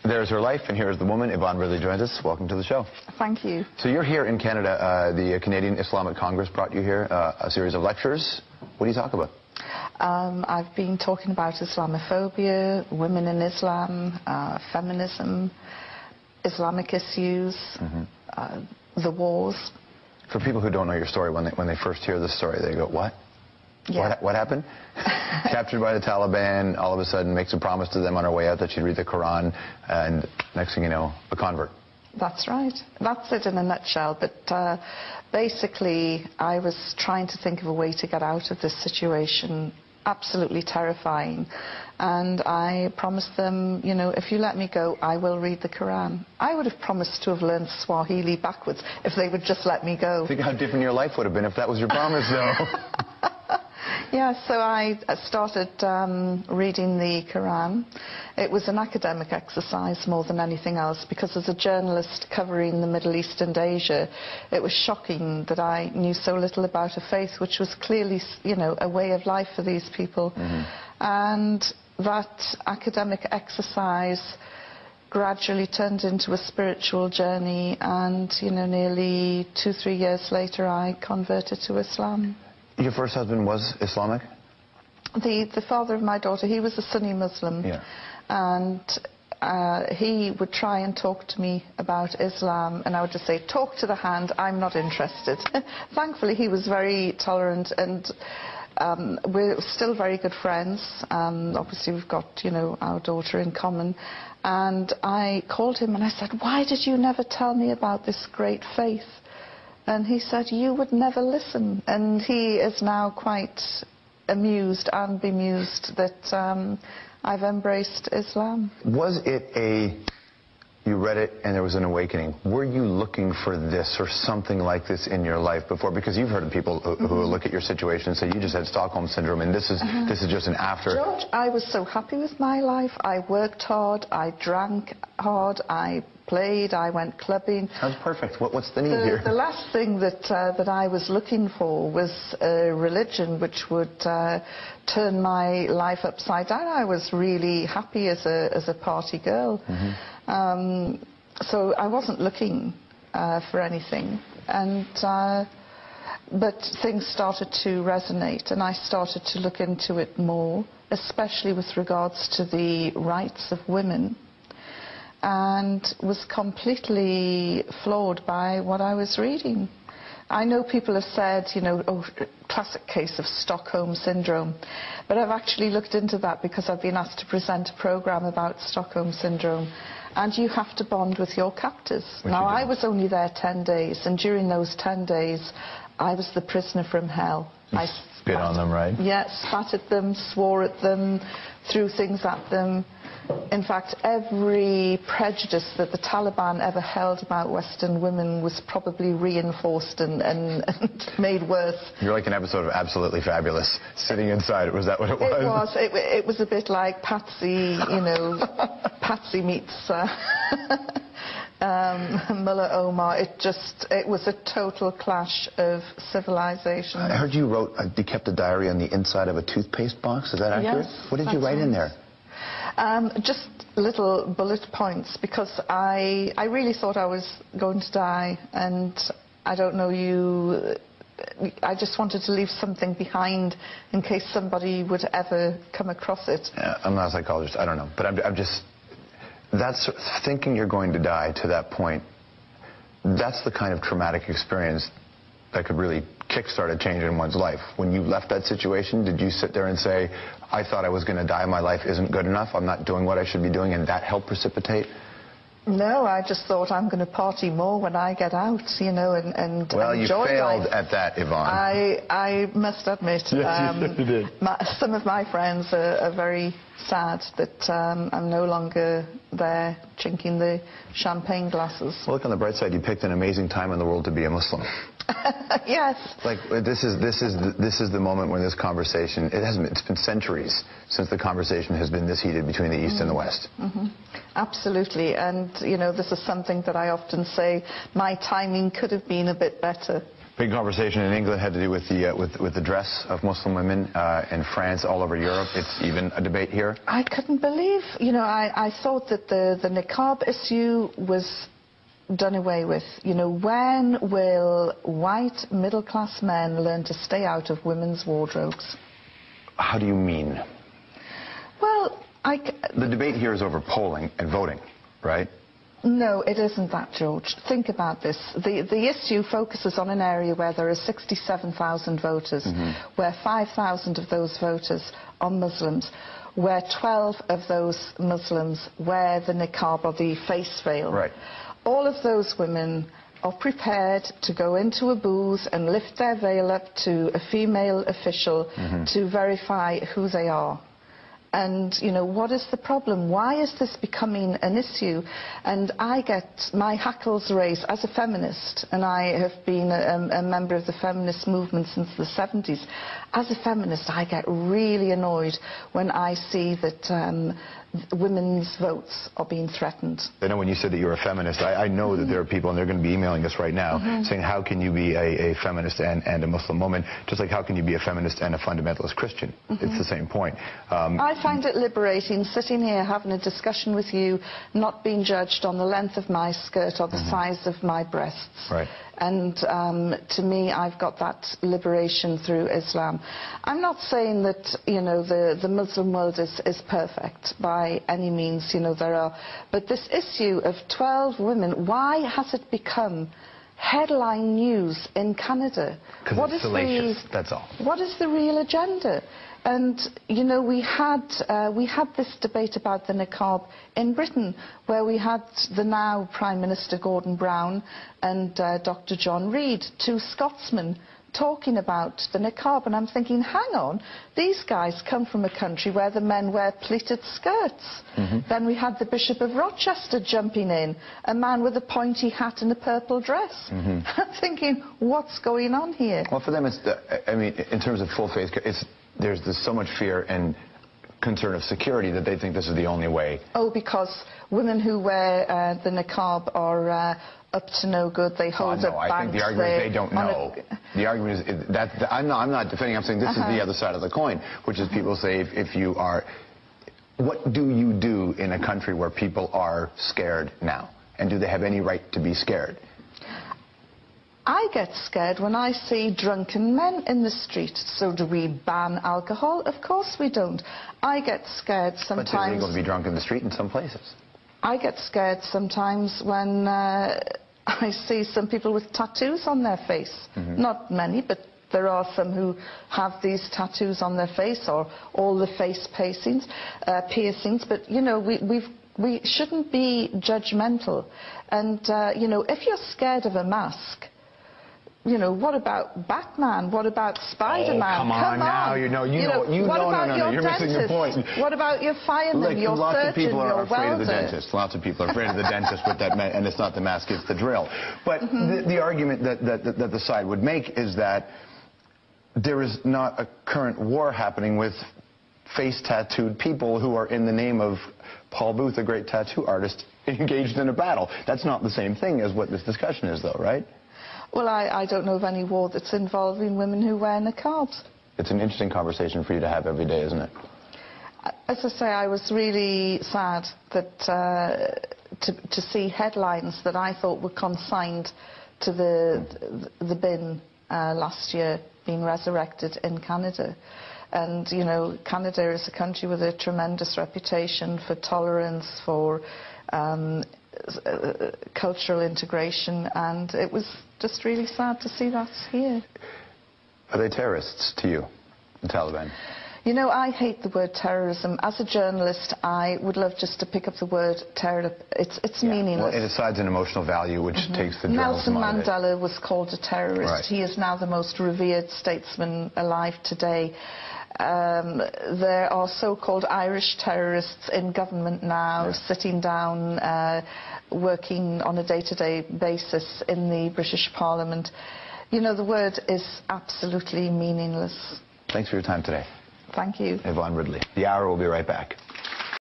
There's her life, and here's the woman. Yvonne Ridley joins us. Welcome to the show. Thank you. So you're here in Canada. The Canadian Islamic Congress brought you here, a series of lectures. What do you talk about? I've been talking about Islamophobia, women in Islam, feminism, Islamic issues, the wars. For people who don't know your story, when they first hear this story, they go, what? Yeah. What happened? Captured by the Taliban, all of a sudden makes a promise to them on her way out that she'd read the Quran, and next thing you know, a convert. That's right. That's it in a nutshell. But basically, I was trying to think of a way to get out of this situation. Absolutely terrifying. And I promised them, you know, if you let me go, I will read the Quran. I would have promised to have learned Swahili backwards if they would just let me go. Think how different your life would have been if that was your promise, though. Yeah, so I started reading the Quran. It was an academic exercise more than anything else, because as a journalist covering the Middle East and Asia, it was shocking that I knew so little about a faith which was clearly, you know, a way of life for these people. And that academic exercise gradually turned into a spiritual journey, and, you know, nearly 2-3 years later, I converted to Islam. Your first husband was Islamic? The father of my daughter, he was a Sunni Muslim. Yeah. And he would try and talk to me about Islam, and I would just say, talk to the hand, I'm not interested. Thankfully, he was very tolerant, and we're still very good friends. Obviously, we've got, you know, our daughter in common. And I called him and I said, why did you never tell me about this great faith? And he said, you would never listen. And he is now quite amused and bemused that I've embraced Islam. Was it you read it and there was an awakening? Were you looking for this or something like this in your life before? Because you've heard of people who look at your situation and say, you just had Stockholm Syndrome, and this is just an after. George, I was so happy with my life. I worked hard, I drank hard, I played, I went clubbing. Sounds perfect. What's the need here? The last thing that I was looking for was a religion which would turn my life upside down. I was really happy as a party girl. So I wasn't looking for anything. And but things started to resonate, and I started to look into it more, especially with regards to the rights of women, and was completely floored by what I was reading. I know people have said, you know, oh, classic case of Stockholm Syndrome, but I've actually looked into that because I've been asked to present a program about Stockholm Syndrome, and you have to bond with your captors. Now, I was only there 10 days, and during those 10 days, I was the prisoner from hell. I spit on them, right? Yeah, spat at them, swore at them, threw things at them. In fact, every prejudice that the Taliban ever held about Western women was probably reinforced and made worse. You're like an episode of Absolutely Fabulous, sitting inside it. Was that what it was? It was. It was a bit like Patsy, you know, Patsy meets Mullah Omar. It was a total clash of civilization. I heard you kept a diary on the inside of a toothpaste box. Is that accurate? Yes. What did you write in there? Just little bullet points, because I really thought I was going to die, and I don't know I just wanted to leave something behind in case somebody would ever come across it. I'm not a psychologist, I don't know, but I'm just, that's thinking you're going to die to that point, that's the kind of traumatic experience that could really kickstart a change in one's life. When you left that situation, did you sit there and say, I thought I was going to die, my life isn't good enough, I'm not doing what I should be doing, and that helped precipitate? No, I just thought I'm going to party more when I get out, you know, and well, you failed at that, Yvonne. I must admit, yes, you did. Some of my friends are very sad that I'm no longer there drinking the champagne glasses. Well, look on the bright side, you picked an amazing time in the world to be a Muslim. Yes. Like, this is the moment when this conversation, it's been centuries since the conversation has been this heated between the East and the West. Absolutely, and you know, this is something that I often say, my timing could have been a bit better. Big conversation in England had to do with the dress of Muslim women. In France, all over Europe, it's even a debate here. I couldn't believe, I thought that the niqab issue was done away with. When will white middle-class men learn to stay out of women's wardrobes? How do you mean? Well, the debate here is over polling and voting, right? No, it isn't that, George. Think about this. The issue focuses on an area where there are 67,000 voters, where 5,000 of those voters are Muslims, where 12 of those Muslims wear the niqab or the face veil. Right. All of those women are prepared to go into a booth and lift their veil up to a female official to verify who they are. And, what is the problem? Why is this becoming an issue? And I get my hackles raised as a feminist, and I have been a member of the feminist movement since the 70s. As a feminist, I get really annoyed when I see that women's votes are being threatened. I know when you said that you're a feminist, I know that there are people, and they're going to be emailing us right now, saying how can you be a feminist and a Muslim woman, just like how can you be a feminist and a fundamentalist Christian? It's the same point. I find it liberating sitting here having a discussion with you, not being judged on the length of my skirt or the size of my breasts. Right. And to me, I've got that liberation through Islam. I'm not saying that, the Muslim world is perfect by any means, there are. But this issue of 12 women, why has it become headline news in Canada? Because it's salacious, that's all. What is the real agenda? And, we had this debate about the niqab in Britain, where we had the now Prime Minister Gordon Brown and Dr. John Reid, two Scotsmen, talking about the niqab. And I'm thinking, hang on, these guys come from a country where the men wear pleated skirts. Then we had the Bishop of Rochester jumping in, a man with a pointy hat and a purple dress. I'm thinking, what's going on here? Well, for them, it's, in terms of full faith, there's so much fear and concern of security that they think this is the only way. Oh, because women who wear the niqab are up to no good. They hold up banks. I think the argument is they don't know. The argument is that I'm not defending. I'm saying this is the other side of the coin, which is people say if you are, what do you do in a country where people are scared now, and do they have any right to be scared? I get scared when I see drunken men in the street. So do we ban alcohol? Of course we don't. I get scared sometimes. But it's illegal to be drunk in the street in some places. I get scared sometimes when I see some people with tattoos on their face. Not many, but there are some who have these tattoos on their face, or all the face piercings. But, we shouldn't be judgmental. And, if you're scared of a mask, what about Batman? What about Spider-Man? Oh, come on now. You're missing the point. What about your fireman, your surgeon, your welder? Lots of people are afraid of the dentist. Lots of people are afraid of the dentist with that, and it's not the mask, it's the drill. But the argument that the side would make is that there is not a current war happening with face-tattooed people who are, in the name of Paul Booth, a great tattoo artist, engaged in a battle. That's not the same thing as what this discussion is, though, right? Well, I don't know of any war that's involving women who wear niqabs. It's an interesting conversation for you to have every day, isn't it? As I say, I was really sad that to see headlines that I thought were consigned to the bin last year being resurrected in Canada. And, Canada is a country with a tremendous reputation for tolerance, for cultural integration, and it was just really sad to see that here. Are they terrorists to you, the Taliban? I hate the word terrorism. As a journalist, I would love just to pick up the word terror. It's meaningless. Well, it assigns an emotional value, which takes the Nelson Mandela was called a terrorist. Right. He is now the most revered statesman alive today. There are so-called Irish terrorists in government now, sitting down, working on a day-to-day basis in the British Parliament. The word is absolutely meaningless. Thanks for your time today. Thank you. Yvonne Ridley. The Hour will be right back.